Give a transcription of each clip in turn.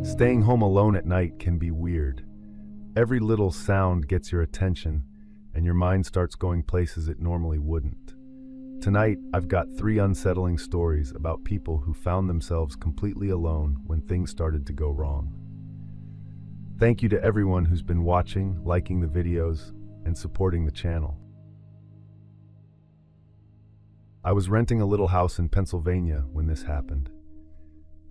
Staying home alone at night can be weird. Every little sound gets your attention, and your mind starts going places it normally wouldn't. Tonight, I've got 3 unsettling stories about people who found themselves completely alone when things started to go wrong. Thank you to everyone who's been watching, liking the videos, and supporting the channel. I was renting a little house in Pennsylvania when this happened.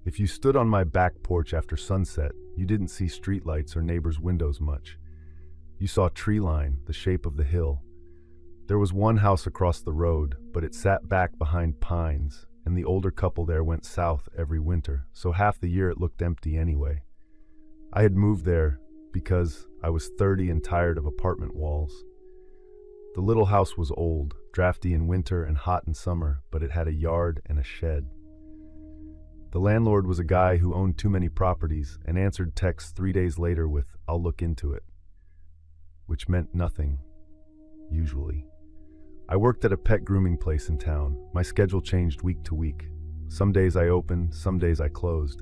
If you stood on my back porch after sunset, you didn't see streetlights or neighbors' windows much. You saw tree line, the shape of the hill. There was one house across the road, but it sat back behind pines, and the older couple there went south every winter, so half the year it looked empty anyway. I had moved there because I was 30 and tired of apartment walls. The little house was old, drafty in winter and hot in summer, but it had a yard and a shed. The landlord was a guy who owned too many properties and answered texts 3 days later with, "I'll look into it," which meant nothing, usually. I worked at a pet grooming place in town. My schedule changed week to week. Some days I opened, some days I closed.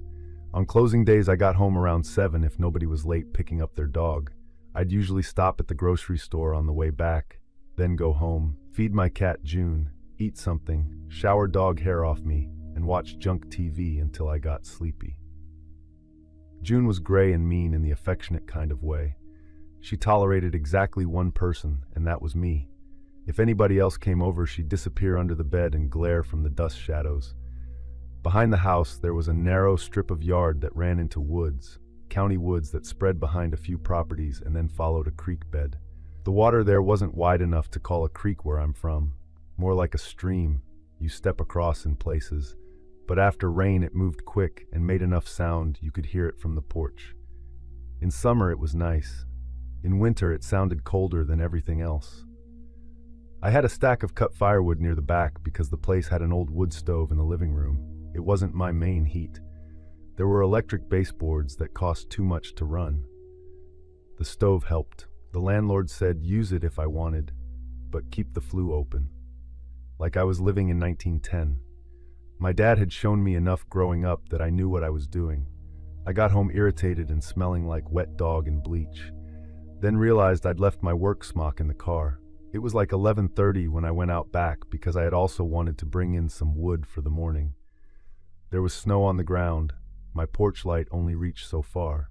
On closing days, I got home around 7 if nobody was late picking up their dog. I'd usually stop at the grocery store on the way back, then go home, feed my cat June, eat something, shower dog hair off me, and watch junk TV until I got sleepy. June was gray and mean in the affectionate kind of way. She tolerated exactly one person, and that was me. If anybody else came over, she'd disappear under the bed and glare from the dust shadows. Behind the house, there was a narrow strip of yard that ran into woods, county woods that spread behind a few properties and then followed a creek bed. The water there wasn't wide enough to call a creek where I'm from, more like a stream you step across in places. But after rain it moved quick and made enough sound you could hear it from the porch. In summer it was nice. In winter it sounded colder than everything else. I had a stack of cut firewood near the back because the place had an old wood stove in the living room. It wasn't my main heat. There were electric baseboards that cost too much to run. The stove helped. The landlord said use it if I wanted, but keep the flue open. Like I was living in 1910. My dad had shown me enough growing up that I knew what I was doing. I got home irritated and smelling like wet dog and bleach. Then realized I'd left my work smock in the car. It was like 11:30 when I went out back because I had also wanted to bring in some wood for the morning. There was snow on the ground. My porch light only reached so far.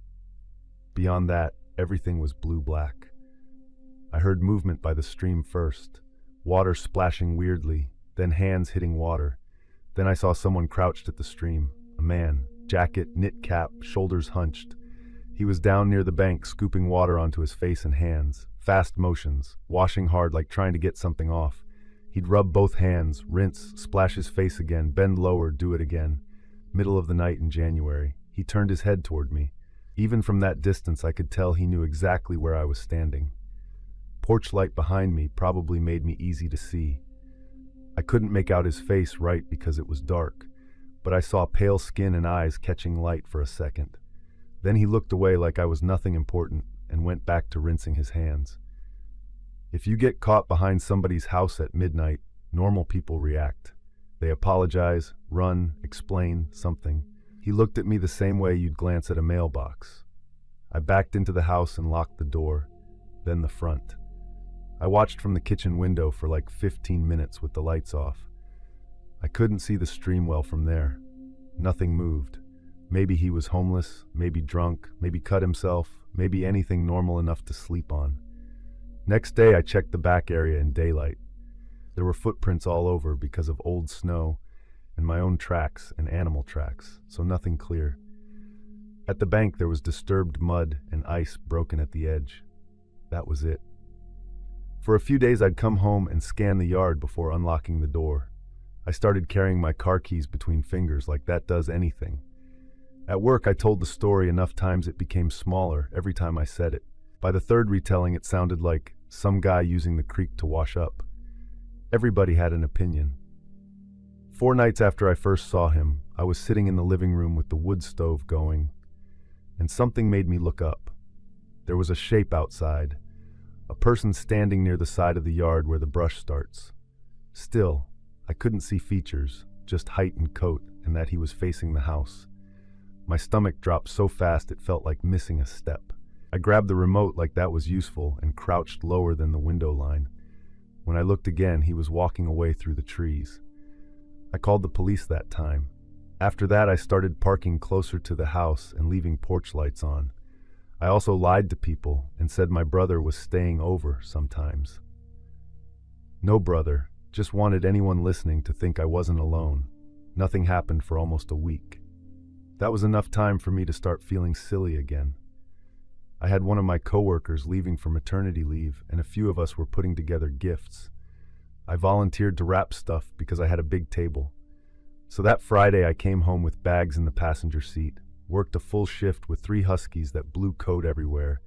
Beyond that, everything was blue-black. I heard movement by the stream first, water splashing weirdly, then hands hitting water. Then I saw someone crouched at the stream, a man, jacket, knit cap, shoulders hunched. He was down near the bank, scooping water onto his face and hands, fast motions, washing hard like trying to get something off. He'd rub both hands, rinse, splash his face again, bend lower, do it again. Middle of the night in January, he turned his head toward me. Even from that distance, I could tell he knew exactly where I was standing. Porch light behind me probably made me easy to see. I couldn't make out his face right because it was dark, but I saw pale skin and eyes catching light for a second. Then he looked away like I was nothing important and went back to rinsing his hands. If you get caught behind somebody's house at midnight, normal people react. They apologize, run, explain, something. He looked at me the same way you'd glance at a mailbox. I backed into the house and locked the door, then the front. I watched from the kitchen window for like 15 minutes with the lights off. I couldn't see the stream well from there. Nothing moved. Maybe he was homeless, maybe drunk, maybe cut himself, maybe anything normal enough to sleep on. Next day I checked the back area in daylight. There were footprints all over because of old snow and my own tracks and animal tracks, so nothing clear. At the bank there was disturbed mud and ice broken at the edge. That was it. For a few days I'd come home and scan the yard before unlocking the door. I started carrying my car keys between fingers like that does anything. At work I told the story enough times it became smaller every time I said it. By the third retelling it sounded like some guy using the creek to wash up. Everybody had an opinion. 4 nights after I first saw him, I was sitting in the living room with the wood stove going, and something made me look up. There was a shape outside. A person standing near the side of the yard where the brush starts. Still, I couldn't see features, just height and coat, and that he was facing the house. My stomach dropped so fast it felt like missing a step. I grabbed the remote like that was useful and crouched lower than the window line. When I looked again, he was walking away through the trees. I called the police that time. After that, I started parking closer to the house and leaving porch lights on. I also lied to people and said my brother was staying over sometimes. No brother, just wanted anyone listening to think I wasn't alone. Nothing happened for almost a week. That was enough time for me to start feeling silly again. I had one of my coworkers leaving for maternity leave, and a few of us were putting together gifts. I volunteered to wrap stuff because I had a big table. So that Friday I came home with bags in the passenger seat, worked a full shift with 3 huskies that blew coat everywhere,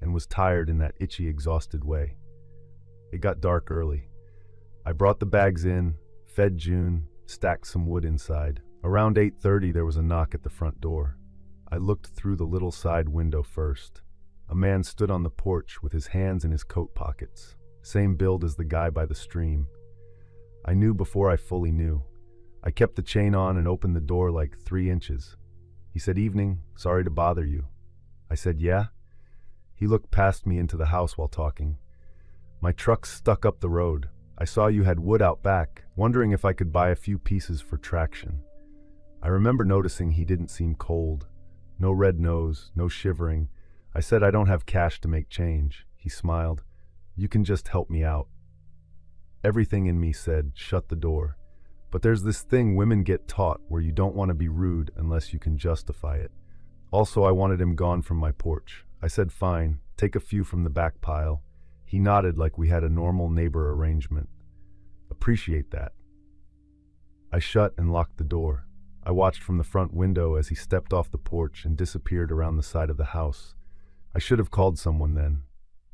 and was tired in that itchy, exhausted way. It got dark early. I brought the bags in, fed June, stacked some wood inside. Around 8:30 there was a knock at the front door. I looked through the little side window first. A man stood on the porch with his hands in his coat pockets, same build as the guy by the stream. I knew before I fully knew. I kept the chain on and opened the door like 3 inches. He said, "Evening, sorry to bother you." I said, "Yeah?" He looked past me into the house while talking. "My truck's stuck up the road. I saw you had wood out back, wondering if I could buy a few pieces for traction." I remember noticing he didn't seem cold. No red nose, no shivering. I said, "I don't have cash to make change." He smiled. "You can just help me out." Everything in me said, shut the door. But there's this thing women get taught where you don't want to be rude unless you can justify it. Also, I wanted him gone from my porch. I said, "Fine, take a few from the back pile." He nodded like we had a normal neighbor arrangement. "Appreciate that." I shut and locked the door. I watched from the front window as he stepped off the porch and disappeared around the side of the house. I should have called someone then.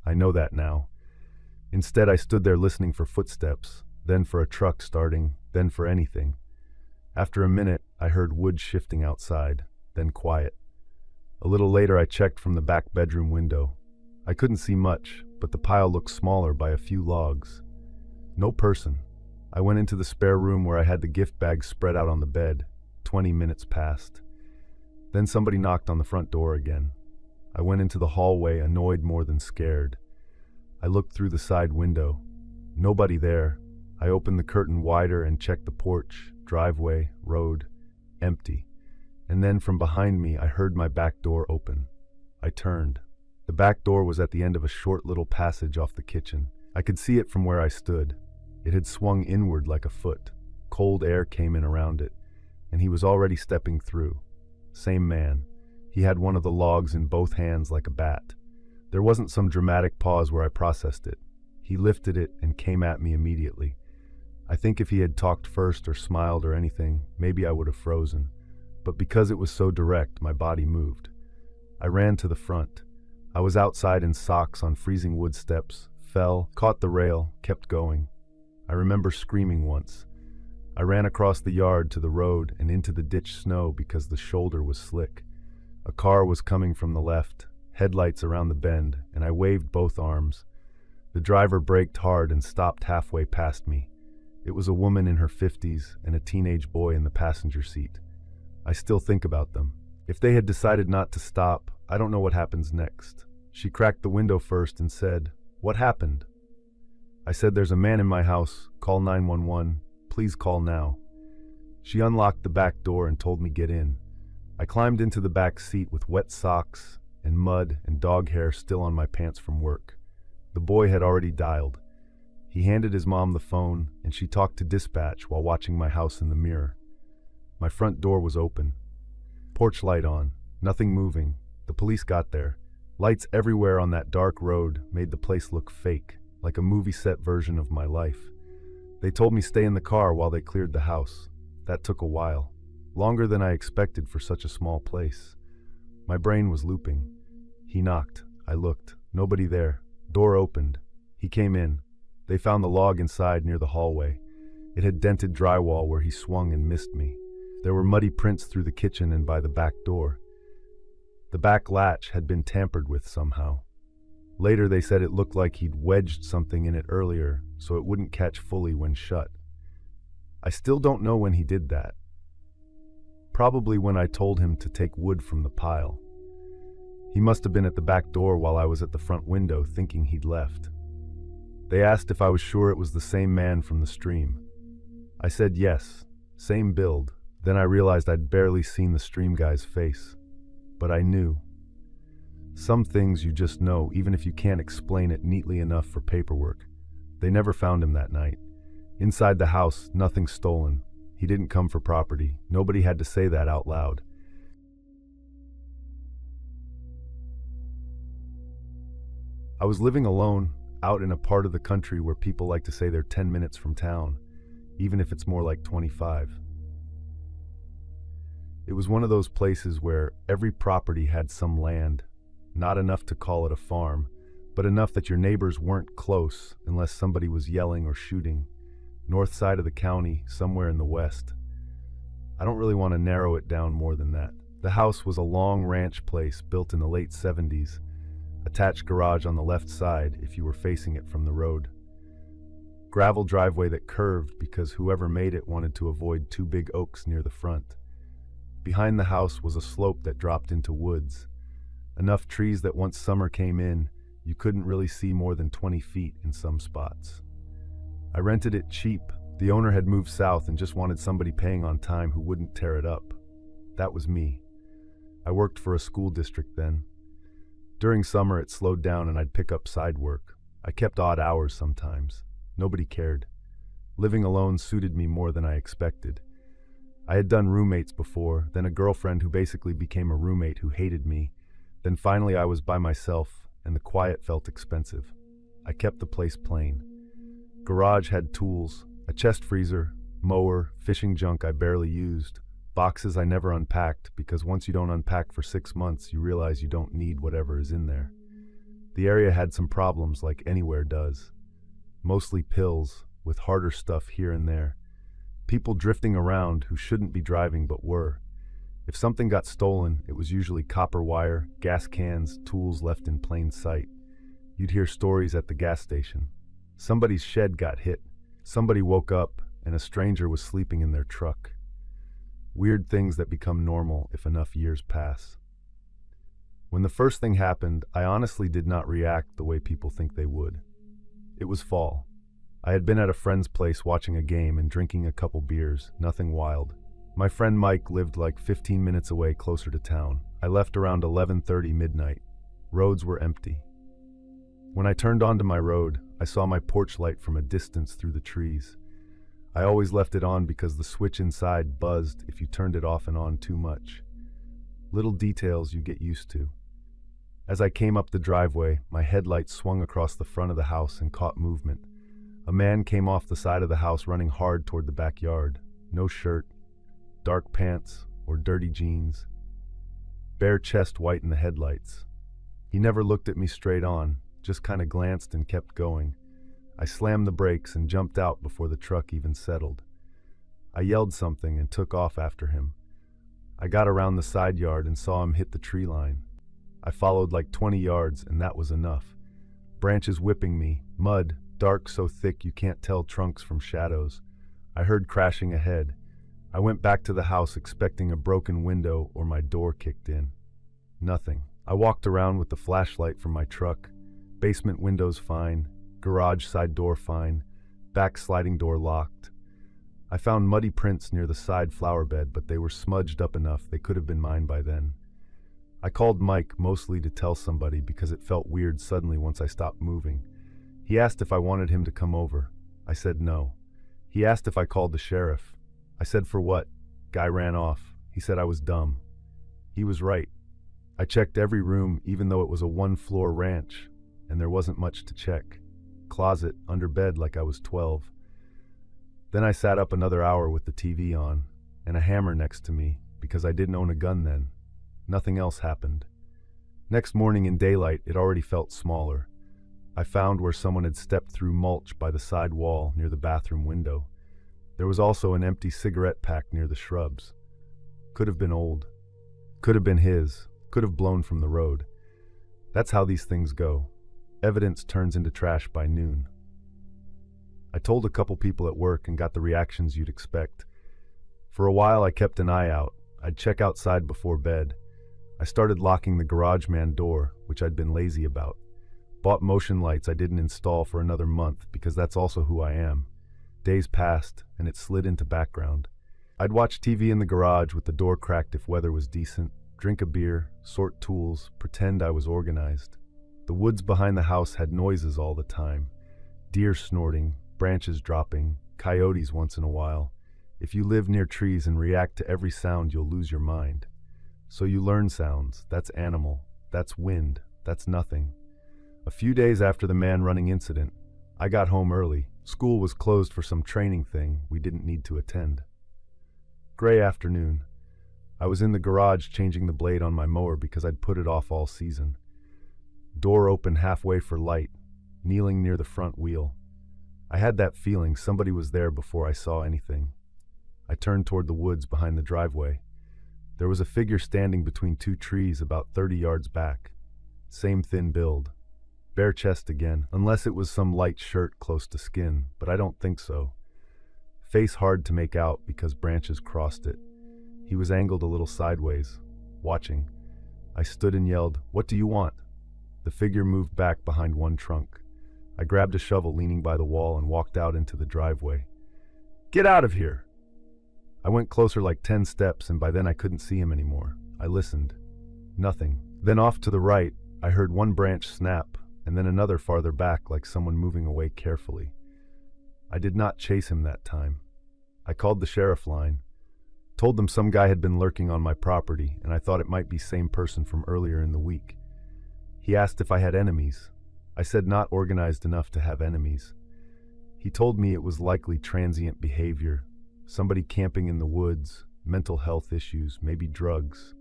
I know that now. Instead, I stood there listening for footsteps, then for a truck starting, then for anything. After a minute, I heard wood shifting outside, then quiet. A little later, I checked from the back bedroom window. I couldn't see much, but the pile looked smaller by a few logs. No person. I went into the spare room where I had the gift bags spread out on the bed. 20 minutes passed. Then somebody knocked on the front door again. I went into the hallway, annoyed more than scared. I looked through the side window. Nobody there. I opened the curtain wider and checked the porch, driveway, road. Empty. And then from behind me, I heard my back door open. I turned. The back door was at the end of a short little passage off the kitchen. I could see it from where I stood. It had swung inward like a foot. Cold air came in around it, and he was already stepping through. Same man. He had one of the logs in both hands like a bat. There wasn't some dramatic pause where I processed it. He lifted it and came at me immediately. I think if he had talked first or smiled or anything, maybe I would have frozen. But because it was so direct, my body moved. I ran to the front. I was outside in socks on freezing wood steps, fell, caught the rail, kept going. I remember screaming once. I ran across the yard to the road and into the ditch snow because the shoulder was slick. A car was coming from the left, headlights around the bend, and I waved both arms. The driver braked hard and stopped halfway past me. It was a woman in her 50s and a teenage boy in the passenger seat. I still think about them. If they had decided not to stop, I don't know what happens next. She cracked the window first and said, "What happened?" I said, "There's a man in my house. Call 911. Please call now." She unlocked the back door and told me get in. I climbed into the back seat with wet socks and mud and dog hair still on my pants from work. The boy had already dialed. He handed his mom the phone, and she talked to dispatch while watching my house in the mirror. My front door was open. Porch light on, nothing moving. The police got there. Lights everywhere on that dark road made the place look fake, like a movie set version of my life. They told me stay in the car while they cleared the house. That took a while, longer than I expected for such a small place. My brain was looping. He knocked. I looked. Nobody there. Door opened. He came in. They found the log inside near the hallway. It had dented drywall where he swung and missed me. There were muddy prints through the kitchen and by the back door. The back latch had been tampered with somehow. Later they said it looked like he'd wedged something in it earlier so it wouldn't catch fully when shut. I still don't know when he did that. probably when I told him to take wood from the pile. He must have been at the back door while I was at the front window thinking he'd left. They asked if I was sure it was the same man from the stream. I said yes, same build. Then I realized I'd barely seen the stream guy's face. But I knew. Some things you just know, even if you can't explain it neatly enough for paperwork. They never found him that night. Inside the house, nothing stolen. He didn't come for property. Nobody had to say that out loud. I was living alone, out in a part of the country where people like to say they're 10 minutes from town, even if it's more like 25. It was one of those places where every property had some land, not enough to call it a farm, but enough that your neighbors weren't close unless somebody was yelling or shooting. North side of the county, somewhere in the west. I don't really want to narrow it down more than that. The house was a long ranch place built in the late 70s. Attached garage on the left side if you were facing it from the road. Gravel driveway that curved because whoever made it wanted to avoid two big oaks near the front. Behind the house was a slope that dropped into woods. Enough trees that once summer came in, you couldn't really see more than 20 feet in some spots. I rented it cheap. The owner had moved south and just wanted somebody paying on time who wouldn't tear it up. That was me. I worked for a school district then. During summer it slowed down and I'd pick up side work. I kept odd hours sometimes. Nobody cared. Living alone suited me more than I expected. I had done roommates before, then a girlfriend who basically became a roommate who hated me. Then finally I was by myself and the quiet felt expensive. I kept the place plain. Garage had tools, a chest freezer, mower, fishing junk I barely used, boxes I never unpacked because once you don't unpack for 6 months, you realize you don't need whatever is in there. The area had some problems like anywhere does. Mostly pills, with harder stuff here and there. People drifting around who shouldn't be driving but were. If something got stolen, it was usually copper wire, gas cans, tools left in plain sight. You'd hear stories at the gas station. Somebody's shed got hit. Somebody woke up and a stranger was sleeping in their truck. Weird things that become normal if enough years pass. When the first thing happened, I honestly did not react the way people think they would. It was fall. I had been at a friend's place watching a game and drinking a couple beers, nothing wild. My friend Mike lived like 15 minutes away closer to town. I left around 11:30 midnight. Roads were empty. When I turned onto my road, I saw my porch light from a distance through the trees. I always left it on because the switch inside buzzed if you turned it off and on too much. Little details you get used to. As I came up the driveway, my headlight swung across the front of the house and caught movement. A man came off the side of the house running hard toward the backyard. No shirt, dark pants, or dirty jeans. Bare chest white in the headlights. He never looked at me straight on, just kind of glanced and kept going. I slammed the brakes and jumped out before the truck even settled. I yelled something and took off after him. I got around the side yard and saw him hit the tree line. I followed like 20 yards and that was enough. Branches whipping me, mud, dark so thick you can't tell trunks from shadows. I heard crashing ahead. I went back to the house expecting a broken window or my door kicked in. Nothing. I walked around with the flashlight from my truck. Basement windows fine. Garage side door fine. Back sliding door locked. I found muddy prints near the side flower bed, but they were smudged up enough they could have been mine by then. I called Mike mostly to tell somebody because it felt weird suddenly once I stopped moving. He asked if I wanted him to come over. I said no. He asked if I called the sheriff. I said for what? Guy ran off. He said I was dumb. He was right. I checked every room even though it was a one-floor ranch, and there wasn't much to check. Closet, under bed like I was 12. Then I sat up another hour with the TV on, and a hammer next to me, because I didn't own a gun then. Nothing else happened. Next morning in daylight, it already felt smaller. I found where someone had stepped through mulch by the side wall near the bathroom window. There was also an empty cigarette pack near the shrubs. Could have been old. Could have been his. Could have blown from the road. That's how these things go. Evidence turns into trash by noon. I told a couple people at work and got the reactions you'd expect. For a while I kept an eye out. I'd check outside before bed. I started locking the garage man door, which I'd been lazy about. Bought motion lights I didn't install for another month because that's also who I am. Days passed, and it slid into background. I'd watch TV in the garage with the door cracked if weather was decent, drink a beer, sort tools, pretend I was organized. The woods behind the house had noises all the time. Deer snorting, branches dropping, coyotes once in a while. If you live near trees and react to every sound, you'll lose your mind. So you learn sounds. That's animal. That's wind. That's nothing. A few days after the man-running incident, I got home early. School was closed for some training thing we didn't need to attend. Gray afternoon. I was in the garage changing the blade on my mower because I'd put it off all season. Door open halfway for light, kneeling near the front wheel. I had that feeling somebody was there before I saw anything. I turned toward the woods behind the driveway. There was a figure standing between two trees about 30 yards back. Same thin build. Bare chest again, unless it was some light shirt close to skin, but I don't think so. Face hard to make out because branches crossed it. He was angled a little sideways, watching. I stood and yelled, "What do you want?" The figure moved back behind one trunk. I grabbed a shovel leaning by the wall and walked out into the driveway. "Get out of here!" I went closer like 10 steps, and by then I couldn't see him anymore. I listened. Nothing. Then off to the right, I heard one branch snap, and then another farther back like someone moving away carefully. I did not chase him that time. I called the sheriff line. Told them some guy had been lurking on my property, and I thought it might be same person from earlier in the week. He asked if I had enemies. I said not organized enough to have enemies. He told me it was likely transient behavior, somebody camping in the woods, mental health issues, maybe drugs.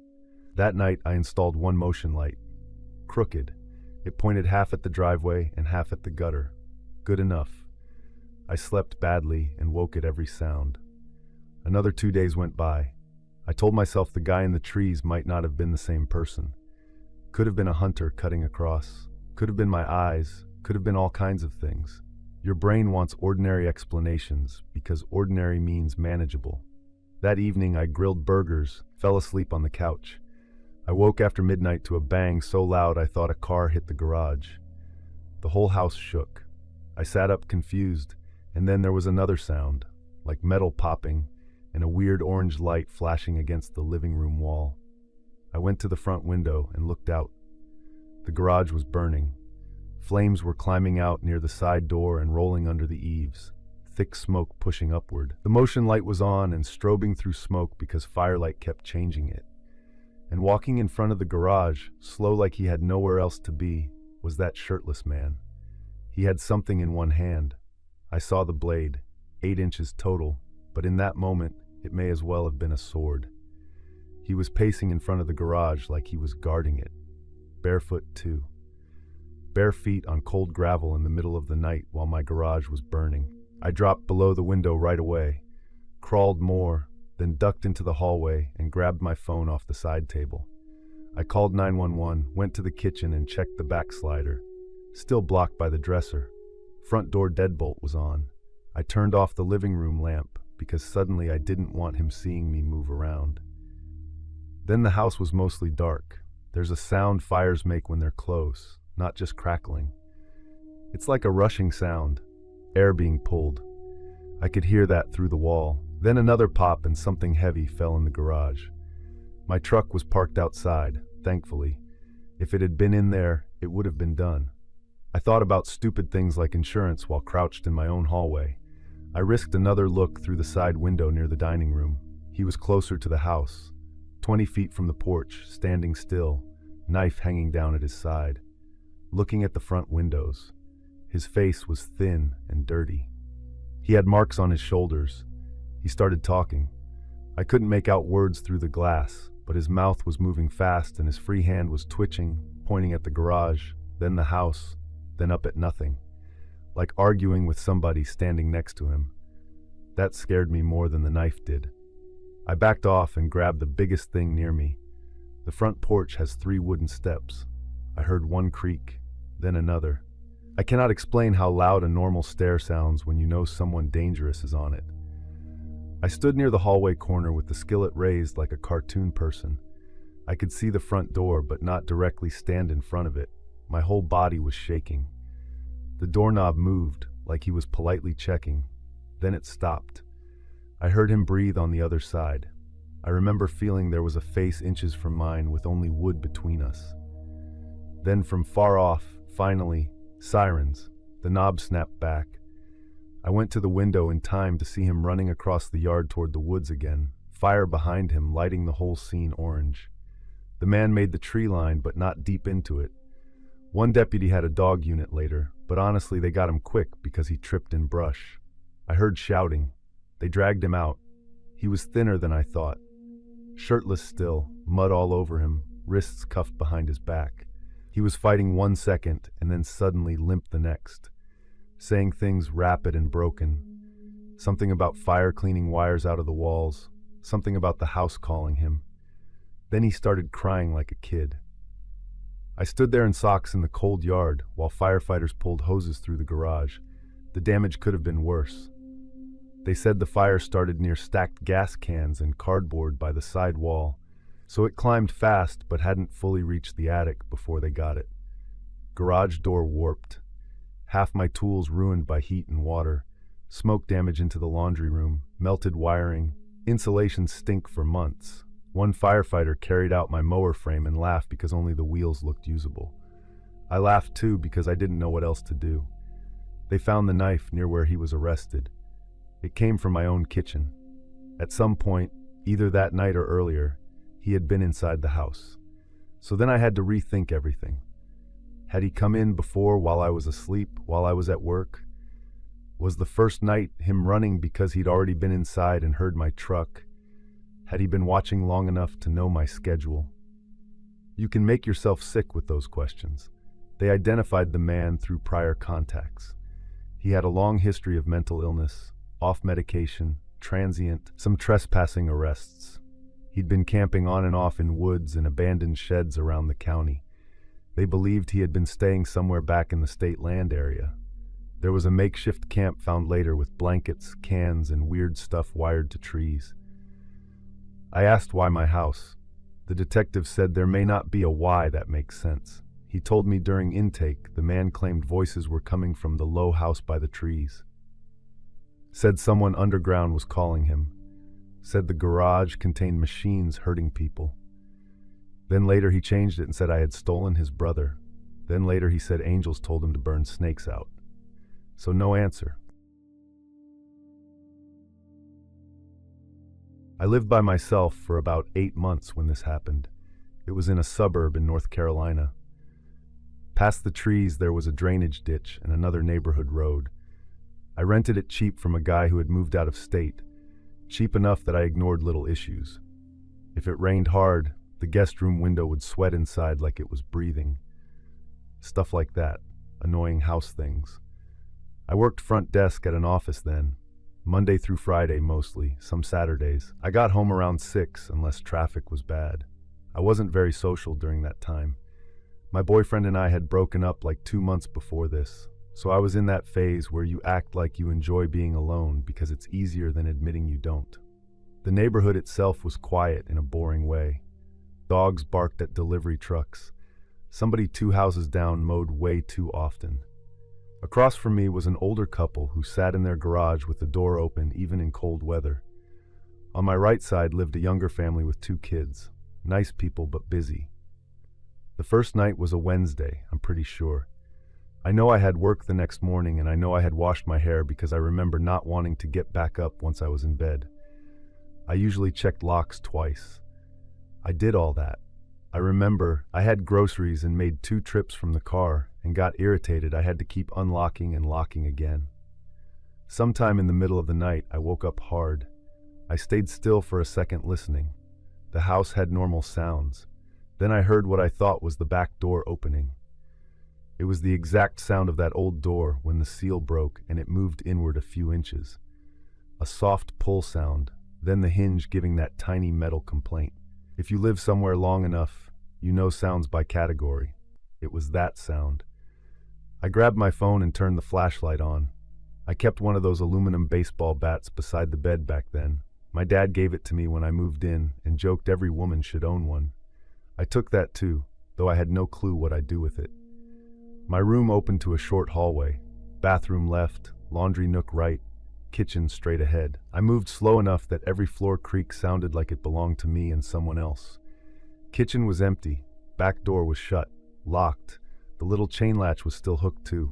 That night I installed one motion light. Crooked. It pointed half at the driveway and half at the gutter. Good enough. I slept badly and woke at every sound. Another 2 days went by. I told myself the guy in the trees might not have been the same person. Could have been a hunter cutting across. Could have been my eyes. Could have been all kinds of things. Your brain wants ordinary explanations because ordinary means manageable. That evening I grilled burgers, fell asleep on the couch. I woke after midnight to a bang so loud I thought a car hit the garage. The whole house shook. I sat up confused, and then there was another sound, like metal popping, and a weird orange light flashing against the living room wall. I went to the front window and looked out. The garage was burning. Flames were climbing out near the side door and rolling under the eaves, thick smoke pushing upward. The motion light was on and strobing through smoke because firelight kept changing it. And walking in front of the garage, slow like he had nowhere else to be, was that shirtless man. He had something in one hand. I saw the blade, 8 inches total, but in that moment, it may as well have been a sword. He was pacing in front of the garage like he was guarding it. Barefoot, too. Bare feet on cold gravel in the middle of the night while my garage was burning. I dropped below the window right away, crawled more, then ducked into the hallway and grabbed my phone off the side table. I called 911, went to the kitchen and checked the back slider. Still blocked by the dresser. Front door deadbolt was on. I turned off the living room lamp because suddenly I didn't want him seeing me move around. Then the house was mostly dark. There's a sound fires make when they're close, not just crackling. It's like a rushing sound, air being pulled. I could hear that through the wall. Then another pop and something heavy fell in the garage. My truck was parked outside, thankfully. If it had been in there, it would have been done. I thought about stupid things like insurance while crouched in my own hallway. I risked another look through the side window near the dining room. He was closer to the house, 20 feet from the porch, standing still, knife hanging down at his side, looking at the front windows. His face was thin and dirty. He had marks on his shoulders. He started talking. I couldn't make out words through the glass, but his mouth was moving fast and his free hand was twitching, pointing at the garage, then the house, then up at nothing, like arguing with somebody standing next to him. That scared me more than the knife did. I backed off and grabbed the biggest thing near me. The front porch has 3 wooden steps. I heard one creak, then another. I cannot explain how loud a normal stair sounds when you know someone dangerous is on it. I stood near the hallway corner with the skillet raised like a cartoon person. I could see the front door, but not directly stand in front of it. My whole body was shaking. The doorknob moved, like he was politely checking. Then it stopped. I heard him breathe on the other side. I remember feeling there was a face inches from mine with only wood between us. Then from far off, finally, sirens. The knob snapped back. I went to the window in time to see him running across the yard toward the woods again, fire behind him lighting the whole scene orange. The man made the tree line, but not deep into it. One deputy had a dog unit later, but honestly they got him quick because he tripped in brush. I heard shouting. They dragged him out. He was thinner than I thought. Shirtless still, mud all over him, wrists cuffed behind his back. He was fighting 1 second and then suddenly limped the next, saying things rapid and broken. Something about fire cleaning wires out of the walls, something about the house calling him. Then he started crying like a kid. I stood there in socks in the cold yard while firefighters pulled hoses through the garage. The damage could have been worse. They said the fire started near stacked gas cans and cardboard by the side wall, so it climbed fast but hadn't fully reached the attic before they got it. Garage door warped. Half my tools ruined by heat and water. Smoke damage into the laundry room. Melted wiring. Insulation stink for months. One firefighter carried out my mower frame and laughed because only the wheels looked usable. I laughed too because I didn't know what else to do. They found the knife near where he was arrested. It came from my own kitchen. At some point, either that night or earlier, he had been inside the house. So then I had to rethink everything. Had he come in before while I was asleep, while I was at work? Was the first night him running because he'd already been inside and heard my truck? Had he been watching long enough to know my schedule? You can make yourself sick with those questions. They identified the man through prior contacts. He had a long history of mental illness, off medication, transient, some trespassing arrests. He'd been camping on and off in woods and abandoned sheds around the county. They believed he had been staying somewhere back in the state land area. There was a makeshift camp found later with blankets, cans, and weird stuff wired to trees. I asked why my house. The detective said there may not be a why that makes sense. He told me during intake the man claimed voices were coming from the low house by the trees. Said someone underground was calling him. Said the garage contained machines hurting people. Then later he changed it and said I had stolen his brother. Then later he said angels told him to burn snakes out. So no answer. I lived by myself for about 8 months when this happened. It was in a suburb in North Carolina. Past the trees there was a drainage ditch and another neighborhood road. I rented it cheap from a guy who had moved out of state, cheap enough that I ignored little issues. If it rained hard, the guest room window would sweat inside like it was breathing. Stuff like that, annoying house things. I worked front desk at an office then. Monday through Friday mostly, some Saturdays. I got home around 6 unless traffic was bad. I wasn't very social during that time. My boyfriend and I had broken up like 2 months before this, so I was in that phase where you act like you enjoy being alone because it's easier than admitting you don't. The neighborhood itself was quiet in a boring way. Dogs barked at delivery trucks. Somebody 2 houses down mowed way too often. Across from me was an older couple who sat in their garage with the door open even in cold weather. On my right side lived a younger family with 2 kids. Nice people but busy. The first night was a Wednesday, I'm pretty sure. I know I had work the next morning and I know I had washed my hair because I remember not wanting to get back up once I was in bed. I usually checked locks twice. I did all that. I remember I had groceries and made 2 trips from the car and got irritated I had to keep unlocking and locking again. Sometime in the middle of the night, I woke up hard. I stayed still for a second listening. The house had normal sounds. Then I heard what I thought was the back door opening. It was the exact sound of that old door when the seal broke and it moved inward a few inches. A soft pull sound, then the hinge giving that tiny metal complaint. If you live somewhere long enough, you know sounds by category. It was that sound. I grabbed my phone and turned the flashlight on. I kept one of those aluminum baseball bats beside the bed back then, My dad gave it to me when I moved in and joked every woman should own one. I took that too, though I had no clue what I'd do with it. My room opened to a short hallway. Bathroom left, laundry nook right, kitchen straight ahead. I moved slow enough that every floor creak sounded like it belonged to me and someone else. Kitchen was empty. Back door was shut, locked. The little chain latch was still hooked too.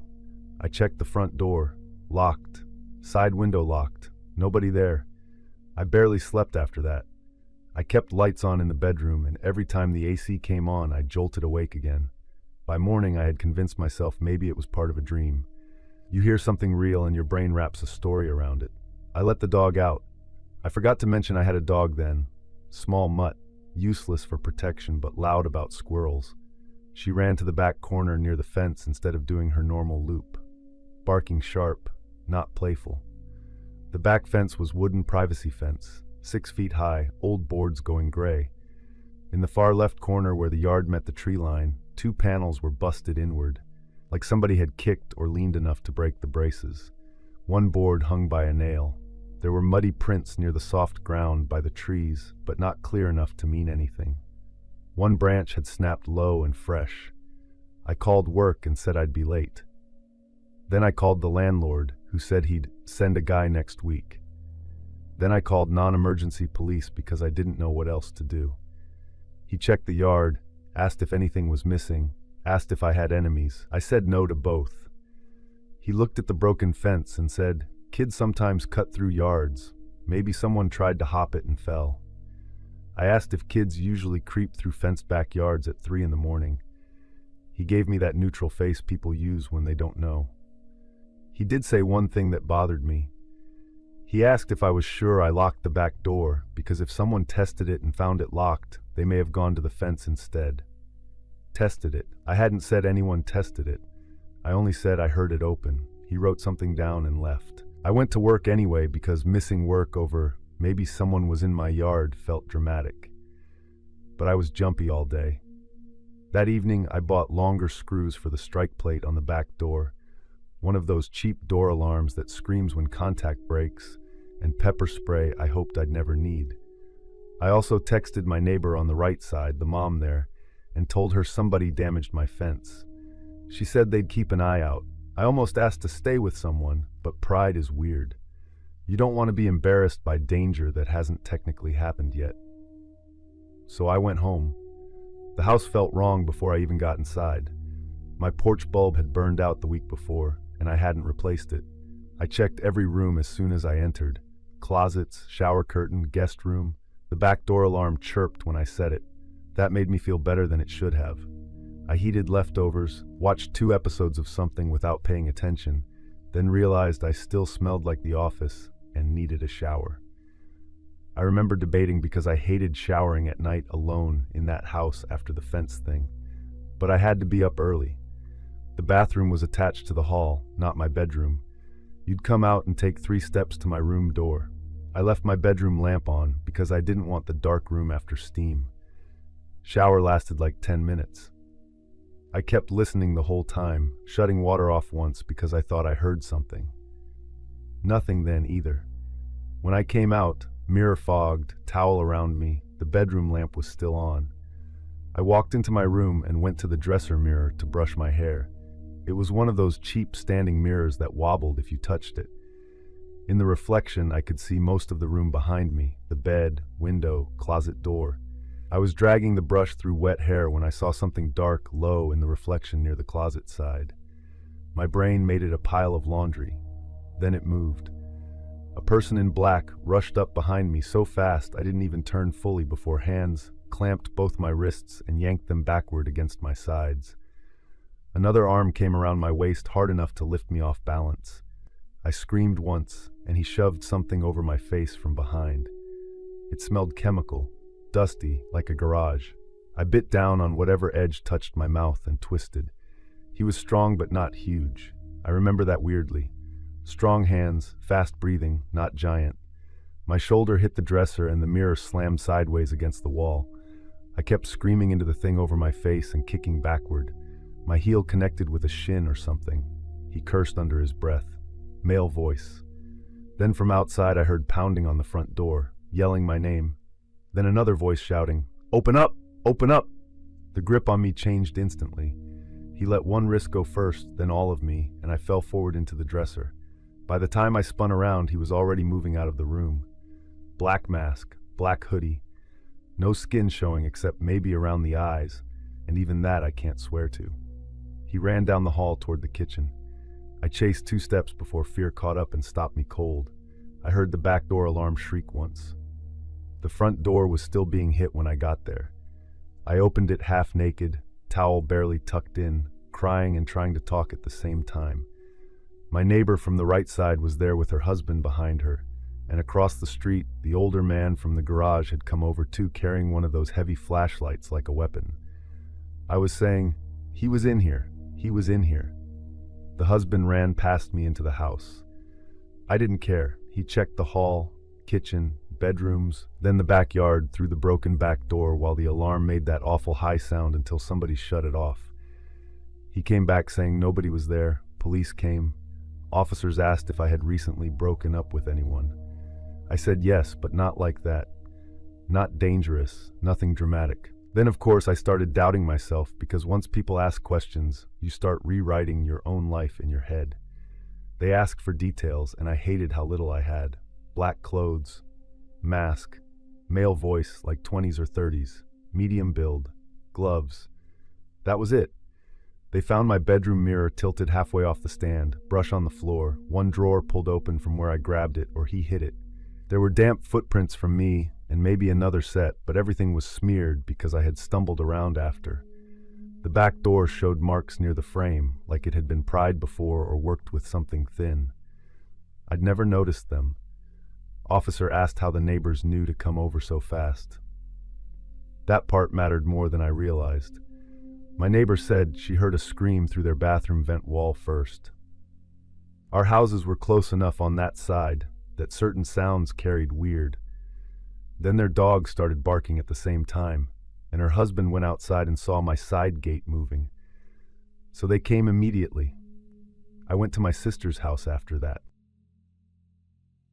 I checked the front door. Locked. Side window locked. Nobody there. I barely slept after that. I kept lights on in the bedroom, and every time the AC came on, I jolted awake again. By morning, I had convinced myself maybe it was part of a dream. You hear something real and your brain wraps a story around it. I let the dog out. I forgot to mention I had a dog then. Small mutt, useless for protection but loud about squirrels. She ran to the back corner near the fence instead of doing her normal loop. Barking sharp, not playful. The back fence was wooden privacy fence, 6 feet high, old boards going gray. In the far left corner where the yard met the tree line, 2 panels were busted inward, like somebody had kicked or leaned enough to break the braces. 1 board hung by a nail. There were muddy prints near the soft ground by the trees, but not clear enough to mean anything. 1 branch had snapped low and fresh. I called work and said I'd be late. Then I called the landlord, who said he'd send a guy next week. Then I called non-emergency police because I didn't know what else to do. He checked the yard, asked if anything was missing, asked if I had enemies. I said no to both. He looked at the broken fence and said, "Kids sometimes cut through yards. Maybe someone tried to hop it and fell." I asked if kids usually creep through fenced backyards at 3 in the morning. He gave me that neutral face people use when they don't know. He did say one thing that bothered me. He asked if I was sure I locked the back door, because if someone tested it and found it locked, they may have gone to the fence instead. Tested it. I hadn't said anyone tested it. I only said I heard it open. He wrote something down and left. I went to work anyway because missing work over maybe someone was in my yard felt dramatic. But I was jumpy all day. That evening, I bought longer screws for the strike plate on the back door, one of those cheap door alarms that screams when contact breaks, and pepper spray I hoped I'd never need. I also texted my neighbor on the right side, the mom there, and told her somebody damaged my fence. She said they'd keep an eye out. I almost asked to stay with someone, but pride is weird. You don't want to be embarrassed by danger that hasn't technically happened yet. So I went home. The house felt wrong before I even got inside. My porch bulb had burned out the week before, and I hadn't replaced it. I checked every room as soon as I entered. Closets, shower curtain, guest room. The back door alarm chirped when I set it. That made me feel better than it should have. I heated leftovers, watched 2 episodes of something without paying attention, then realized I still smelled like the office and needed a shower. I remember debating because I hated showering at night alone in that house after the fence thing. But I had to be up early. The bathroom was attached to the hall, not my bedroom. You'd come out and take 3 steps to my room door. I left my bedroom lamp on because I didn't want the dark room after steam. Shower lasted like 10 minutes. I kept listening the whole time, shutting water off once because I thought I heard something. Nothing then either. When I came out, mirror fogged, towel around me, the bedroom lamp was still on. I walked into my room and went to the dresser mirror to brush my hair. It was one of those cheap standing mirrors that wobbled if you touched it. In the reflection, I could see most of the room behind me, the bed, window, closet door. I was dragging the brush through wet hair when I saw something dark, low in the reflection near the closet side. My brain made it a pile of laundry. Then it moved. A person in black rushed up behind me so fast I didn't even turn fully before hands clamped both my wrists and yanked them backward against my sides. Another arm came around my waist hard enough to lift me off balance. I screamed once, and he shoved something over my face from behind. It smelled chemical, dusty, like a garage. I bit down on whatever edge touched my mouth and twisted. He was strong but not huge. I remember that weirdly. Strong hands, fast breathing, not giant. My shoulder hit the dresser and the mirror slammed sideways against the wall. I kept screaming into the thing over my face and kicking backward. My heel connected with a shin or something. He cursed under his breath. Male voice. Then from outside I heard pounding on the front door. yelling my name. Then another voice shouting, "Open up! Open up!" The grip on me changed instantly. He let one wrist go first, then all of me, and I fell forward into the dresser. By the time I spun around, he was already moving out of the room. Black mask, black hoodie, no skin showing except maybe around the eyes, and even that I can't swear to. He ran down the hall toward the kitchen. I chased 2 steps before fear caught up and stopped me cold. I heard the back door alarm shriek once. The front door was still being hit when I got there. I opened it half naked, towel barely tucked in, crying and trying to talk at the same time. My neighbor from the right side was there with her husband behind her, and across the street, the older man from the garage had come over too, carrying one of those heavy flashlights like a weapon. I was saying, "He was in here. He was in here." The husband ran past me into the house. I didn't care. He checked the hall, kitchen, bedrooms, then the backyard through the broken back door while the alarm made that awful high sound until somebody shut it off. He came back saying nobody was there. Police came. Officers asked if I had recently broken up with anyone. I said yes, but not like that. Not dangerous, nothing dramatic. Then of course I started doubting myself, because once people ask questions, you start rewriting your own life in your head. They asked for details, and I hated how little I had. Black clothes, mask, male voice like 20s or 30s, medium build, gloves. That was it. They found my bedroom mirror tilted halfway off the stand, brush on the floor, one drawer pulled open from where I grabbed it or he hit it. There were damp footprints from me and maybe another set, but everything was smeared because I had stumbled around after. The back door showed marks near the frame, like it had been pried before or worked with something thin. I'd never noticed them. Officer asked how the neighbors knew to come over so fast. That part mattered more than I realized. My neighbor said she heard a scream through their bathroom vent wall first. Our houses were close enough on that side that certain sounds carried weird. Then their dog started barking at the same time, and her husband went outside and saw my side gate moving. So they came immediately. I went to my sister's house after that.